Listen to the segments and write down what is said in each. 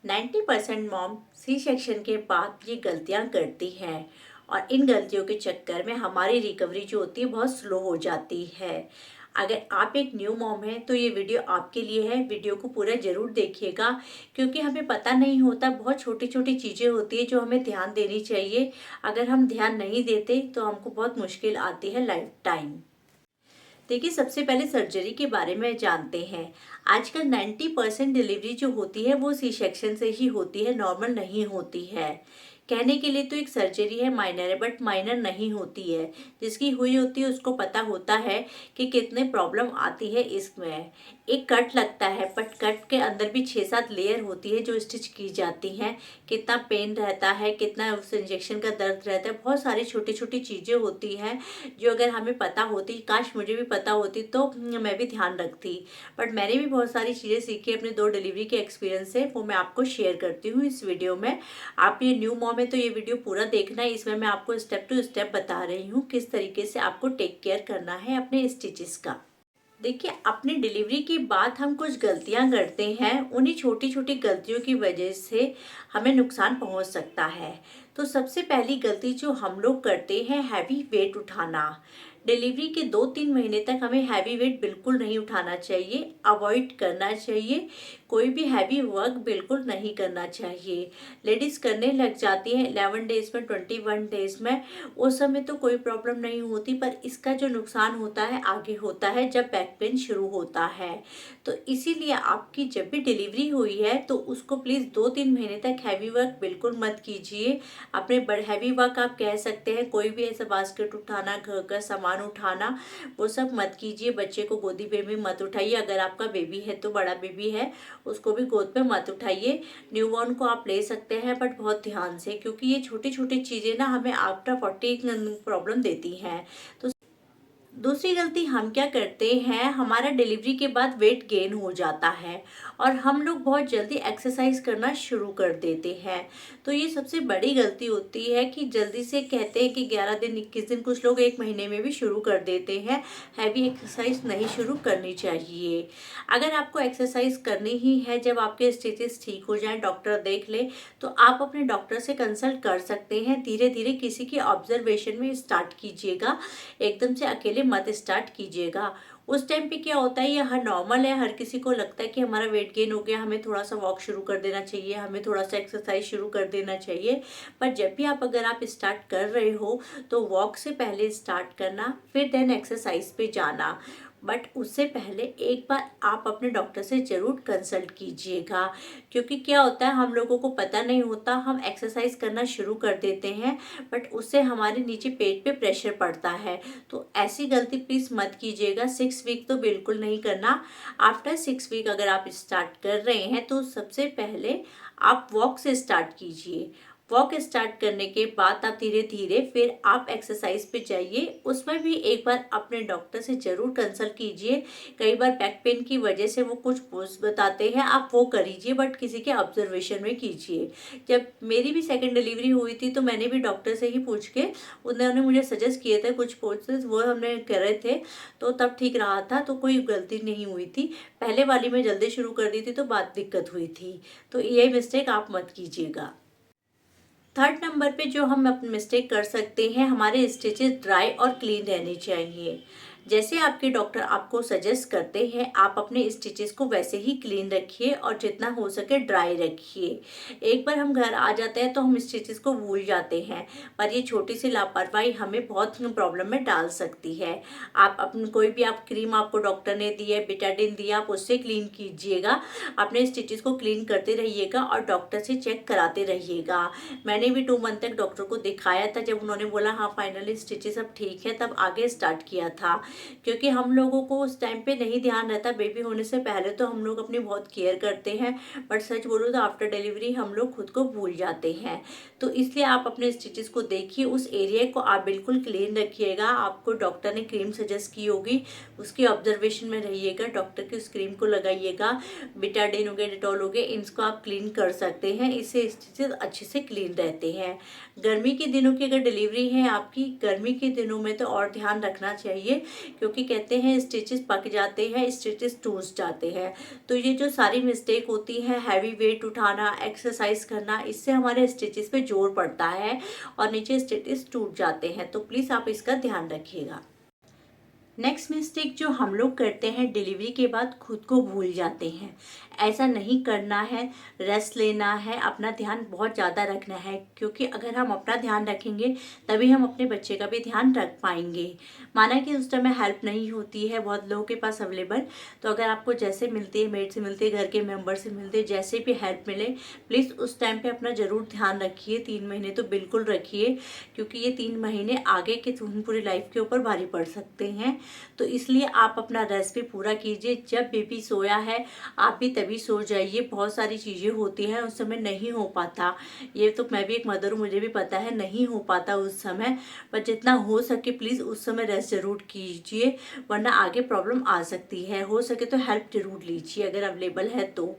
90% mom C section के बाद ये गलतियां करती हैं और इन गलतियों के चक्कर में हमारी रिकवरी जो होती है बहुत स्लो हो जाती है। अगर आप एक न्यू मॉम हैं तो ये वीडियो आपके लिए है। वीडियो को पूरा ज़रूर देखिएगा क्योंकि हमें पता नहीं होता, बहुत छोटी छोटी चीज़ें होती है जो हमें ध्यान देनी चाहिए। अगर हम ध्यान नहीं देते तो हमको बहुत मुश्किल आती है लाइफ टाइम। देखिए, सबसे पहले सर्जरी के बारे में जानते हैं। आजकल 90% डिलीवरी जो होती है वो सी सेक्शन से ही होती है, नॉर्मल नहीं होती है। कहने के लिए तो एक सर्जरी है, माइनर है, बट माइनर नहीं होती है। जिसकी हुई होती है उसको पता होता है कि कितने प्रॉब्लम आती है इसमें। एक कट लगता है बट कट के अंदर भी 6-7 लेयर होती है जो स्टिच की जाती हैं। कितना पेन रहता है, कितना उस इंजेक्शन का दर्द रहता है, बहुत सारी छोटी छोटी चीज़ें होती हैं जो अगर हमें पता होती, काश मुझे भी पता होती तो मैं भी ध्यान रखती। बट मैंने भी बहुत सारी चीज़ें सीखी अपने 2 डिलीवरी के एक्सपीरियंस से, वो मैं आपको शेयर करती हूँ इस वीडियो में। आप ये न्यू मॉम है तो ये वीडियो पूरा देखना है। इसमें मैं आपको स्टेप टू स्टेप बता रही हूँ किस तरीके से आपको टेक केयर करना है अपने स्टिचेस का। देखिए, अपनी डिलीवरी के बाद हम कुछ गलतियां करते हैं, उन्हीं छोटी छोटी गलतियों की वजह से हमें नुकसान पहुंच सकता है। तो सबसे पहली गलती जो हम लोग करते हैं, हैवी वेट उठाना। डिलीवरी के 2-3 महीने तक हमें हैवी वेट बिल्कुल नहीं उठाना चाहिए, अवॉइड करना चाहिए। कोई भी हैवी वर्क बिल्कुल नहीं करना चाहिए। लेडीज़ करने लग जाती हैं 11 डेज में, 21 डेज में, उस समय तो कोई प्रॉब्लम नहीं होती, पर इसका जो नुकसान होता है आगे होता है जब बैक पेन शुरू होता है। तो इसीलिए आपकी जब भी डिलीवरी हुई है तो उसको प्लीज़ 2-3 महीने तक हैवी वर्क बिल्कुल मत कीजिए। अपने बड़ हैवी वर्क आप कह सकते हैं, कोई भी ऐसा बास्केट उठाना, घर का सामान उठाना, वो सब मत कीजिए। बच्चे को गोदी पे भी मत उठाइए। अगर आपका बेबी है तो बड़ा बेबी है उसको भी गोद पे मत उठाइए। न्यूबॉर्न को आप ले सकते हैं बट बहुत ध्यान से, क्योंकि ये छोटी छोटी चीज़ें ना हमें आफ्टर 40 प्रॉब्लम देती हैं। तो दूसरी गलती हम क्या करते हैं, हमारा डिलीवरी के बाद वेट गेन हो जाता है और हम लोग बहुत जल्दी एक्सरसाइज करना शुरू कर देते हैं। तो ये सबसे बड़ी गलती होती है कि जल्दी से कहते हैं कि 11 दिन, 21 दिन, कुछ लोग 1 महीने में भी शुरू कर देते हैं। हैवी एक्सरसाइज नहीं शुरू करनी चाहिए। अगर आपको एक्सरसाइज करनी ही है जब आपके स्टिचेस ठीक हो जाएं, डॉक्टर देख ले, तो आप अपने डॉक्टर से कंसल्ट कर सकते हैं। धीरे धीरे किसी की ऑब्जर्वेशन में स्टार्ट कीजिएगा, एकदम से अकेले मत स्टार्ट कीजिएगा। उस टाइम पे क्या होता है, ये हर नॉर्मल है, हर किसी को लगता है कि हमारा वेट गेन हो गया, हमें थोड़ा सा वॉक शुरू कर देना चाहिए, हमें थोड़ा सा एक्सरसाइज शुरू कर देना चाहिए। पर जब भी अगर आप स्टार्ट कर रहे हो तो वॉक से पहले स्टार्ट करना, फिर देन एक्सरसाइज पे जाना। बट उससे पहले एक बार आप अपने डॉक्टर से ज़रूर कंसल्ट कीजिएगा, क्योंकि क्या होता है, हम लोगों को पता नहीं होता, हम एक्सरसाइज करना शुरू कर देते हैं बट उससे हमारे नीचे पेट पे प्रेशर पड़ता है। तो ऐसी गलती प्लीज़ मत कीजिएगा। 6 वीक तो बिल्कुल नहीं करना। आफ्टर 6 वीक अगर आप स्टार्ट कर रहे हैं तो सबसे पहले आप वॉक से स्टार्ट कीजिए। वॉक स्टार्ट करने के बाद आप धीरे धीरे फिर आप एक्सरसाइज पे जाइए। उसमें भी एक बार अपने डॉक्टर से ज़रूर कंसल्ट कीजिए। कई बार बैक पेन की वजह से वो कुछ पोज बताते हैं, आप वो करिए बट किसी के ऑब्जर्वेशन में कीजिए। जब मेरी भी सेकंड डिलीवरी हुई थी तो मैंने भी डॉक्टर से ही पूछ के, उन्होंने मुझे सजेस्ट किए थे कुछ पोजेस, वो हमने करे थे तो तब ठीक रहा था, तो कोई गलती नहीं हुई थी। पहले वाली में जल्दी शुरू कर दी थी तो बात दिक्कत हुई थी। तो ये मिस्टेक आप मत कीजिएगा। थर्ड नंबर पे जो हम अपनी मिस्टेक कर सकते हैं, हमारे स्टिचेस ड्राई और क्लीन रहने चाहिए। जैसे आपके डॉक्टर आपको सजेस्ट करते हैं आप अपने स्टिचेस को वैसे ही क्लीन रखिए और जितना हो सके ड्राई रखिए। एक बार हम घर आ जाते हैं तो हम स्टिचेस को भूल जाते हैं, पर ये छोटी सी लापरवाही हमें बहुत प्रॉब्लम में डाल सकती है। आप अपनी कोई भी आप क्रीम आपको डॉक्टर ने दी है, बेटाडिन दिया, आप उससे क्लीन कीजिएगा। अपने स्टिचेस को क्लीन करते रहिएगा और डॉक्टर से चेक कराते रहिएगा। मैंने भी 2 मंथ तक डॉक्टर को दिखाया था, जब उन्होंने बोला हाँ फाइनली स्टिचेस अब ठीक है, तब आगे स्टार्ट किया था। क्योंकि हम लोगों को उस टाइम पे नहीं ध्यान रहता, बेबी होने से पहले तो हम लोग अपनी बहुत केयर करते हैं, बट सच बोलूँ तो आफ्टर डिलीवरी हम लोग खुद को भूल जाते हैं। तो इसलिए आप अपने स्टिचेस को देखिए, उस एरिया को आप बिल्कुल क्लीन रखिएगा। आपको डॉक्टर ने क्रीम सजेस्ट की होगी, उसकी ऑब्जर्वेशन में रहिएगा, डॉक्टर की उस क्रीम को लगाइएगा। बिटाडिन हो गए, डिटॉल हो गए, इनको आप क्लीन कर सकते हैं, इससे स्टिचेस अच्छे से क्लीन रहते हैं। गर्मी के दिनों की अगर डिलीवरी है आपकी, गर्मी के दिनों में तो और ध्यान रखना चाहिए, क्योंकि कहते हैं स्टिचेस पक जाते हैं, स्टिचेस टूट जाते हैं। तो ये जो सारी मिस्टेक होती है, हैवी वेट उठाना, एक्सरसाइज करना, इससे हमारे स्टिचेस पे जोर पड़ता है और नीचे स्टिचेस टूट जाते हैं। तो प्लीज़ आप इसका ध्यान रखिएगा। नेक्स्ट मिस्टेक जो हम लोग करते हैं, डिलीवरी के बाद खुद को भूल जाते हैं। ऐसा नहीं करना है, रेस्ट लेना है, अपना ध्यान बहुत ज़्यादा रखना है, क्योंकि अगर हम अपना ध्यान रखेंगे तभी हम अपने बच्चे का भी ध्यान रख पाएंगे। माना कि उस टाइम में हेल्प नहीं होती है बहुत लोगों के पास अवेलेबल, तो अगर आपको जैसे मिलती है, मेड से मिलती है, घर के मेम्बर से मिलते, जैसे भी हेल्प मिले, प्लीज़ उस टाइम पर अपना ज़रूर ध्यान रखिए। 3 महीने तो बिल्कुल रखिए, क्योंकि ये 3 महीने आगे के पूरी लाइफ के ऊपर भारी पड़ सकते हैं। तो इसलिए आप अपना रेस्ट भी पूरा कीजिए। जब बेबी सोया है आप भी तभी सो जाइए। बहुत सारी चीज़ें होती हैं, उस समय नहीं हो पाता। ये तो मैं भी एक मदर हूँ, मुझे भी पता है नहीं हो पाता उस समय, पर जितना हो सके प्लीज़ उस समय रेस्ट ज़रूर कीजिए, वरना आगे प्रॉब्लम आ सकती है। हो सके तो हेल्प जरूर लीजिए अगर अवेलेबल है तो।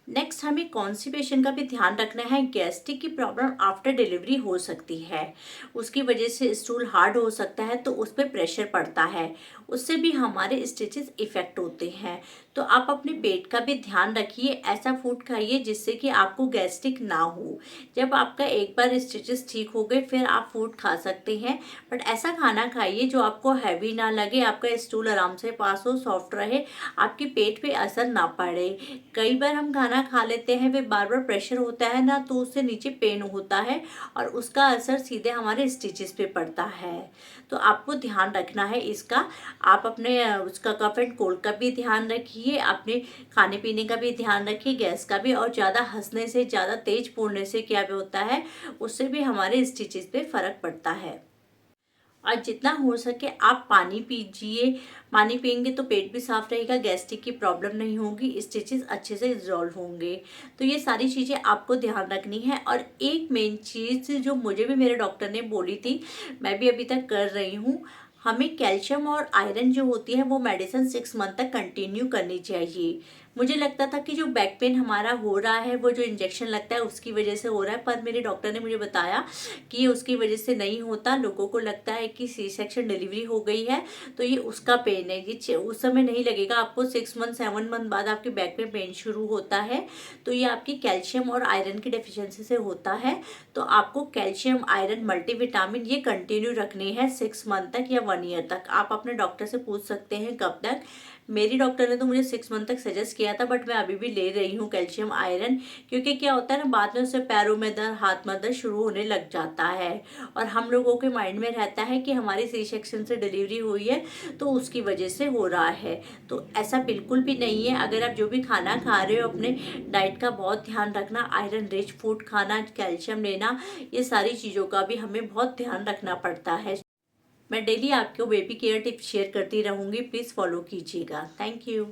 नेक्स्ट हमें कॉन्स्टिपेशन का भी ध्यान रखना है। गैस्ट्रिक की प्रॉब्लम आफ्टर डिलीवरी हो सकती है, उसकी वजह से स्टूल हार्ड हो सकता है, तो उस पर प्रेशर पड़ता है, उससे भी हमारे स्टिचेस इफेक्ट होते हैं। तो आप अपने पेट का भी ध्यान रखिए, ऐसा फूड खाइए जिससे कि आपको गैस्ट्रिक ना हो। जब आपका एक बार स्टिचेस ठीक हो गए फिर आप फूड खा सकते हैं, बट ऐसा खाना खाइए जो आपको हैवी ना लगे, आपका स्टूल आराम से पास हो, सॉफ्ट रहे, आपके पेट पे असर ना पड़े। कई बार हम खाना खा लेते हैं, फिर बार बार प्रेशर होता है ना, तो उससे नीचे पेन होता है और उसका असर सीधे हमारे स्टिचेस पे पड़ता है। तो आपको ध्यान रखना है इसका। आप अपने उसका कफ एंड कोल्ड का भी ध्यान रखिए, अपने खाने पीने का भी ध्यान रखिए, गैस का भी। और ज़्यादा हंसने से, ज़्यादा तेज बोलने से क्या होता है, उससे भी हमारे स्टिचेस पे फर्क पड़ता है। और जितना हो सके आप पानी पीजिए। पानी पियेंगे तो पेट भी साफ रहेगा, गैस्ट्रिक की प्रॉब्लम नहीं होगी, स्टिचेस अच्छे से रिजॉल्व होंगे। तो ये सारी चीज़ें आपको ध्यान रखनी है। और एक मेन चीज़ जो मुझे भी मेरे डॉक्टर ने बोली थी, मैं भी अभी तक कर रही हूँ, हमें कैल्शियम और आयरन जो होती है वो मेडिसिन 6 मंथ तक कंटिन्यू करनी चाहिए। मुझे लगता था कि जो बैक पेन हमारा हो रहा है वो जो इंजेक्शन लगता है उसकी वजह से हो रहा है, पर मेरे डॉक्टर ने मुझे बताया कि उसकी वजह से नहीं होता। लोगों को लगता है कि सी सेक्शन डिलीवरी हो गई है तो ये उसका पेन है, ये उस समय नहीं लगेगा आपको। 6 मंथ 7 मंथ बाद आपके बैक में पेन शुरू होता है, तो ये आपकी कैल्शियम और आयरन की डेफिशिएंसी से होता है। तो आपको कैल्शियम, आयरन, मल्टीविटामिन ये कंटिन्यू रखने हैं 6 मंथ तक या 1 ईयर तक। आप अपने डॉक्टर से पूछ सकते हैं कब तक। मेरी डॉक्टर ने तो मुझे 6 मंथ तक सजेस्ट किया था, बट मैं अभी भी ले रही हूँ कैल्शियम आयरन, क्योंकि क्या होता है ना, बाद में उससे पैरों में दर्द, हाथ में दर्द शुरू होने लग जाता है। और हम लोगों के माइंड में रहता है कि हमारी सी सेक्शन से डिलीवरी हुई है तो उसकी वजह से हो रहा है। तो ऐसा बिल्कुल भी नहीं है। अगर आप जो भी खाना खा रहे हो अपने डाइट का बहुत ध्यान रखना, आयरन रिच फूड खाना, कैल्शियम लेना, ये सारी चीज़ों का भी हमें बहुत ध्यान रखना पड़ता है। मैं डेली आपको बेबी केयर टिप्स शेयर करती रहूँगी, प्लीज़ फॉलो कीजिएगा। Thank you.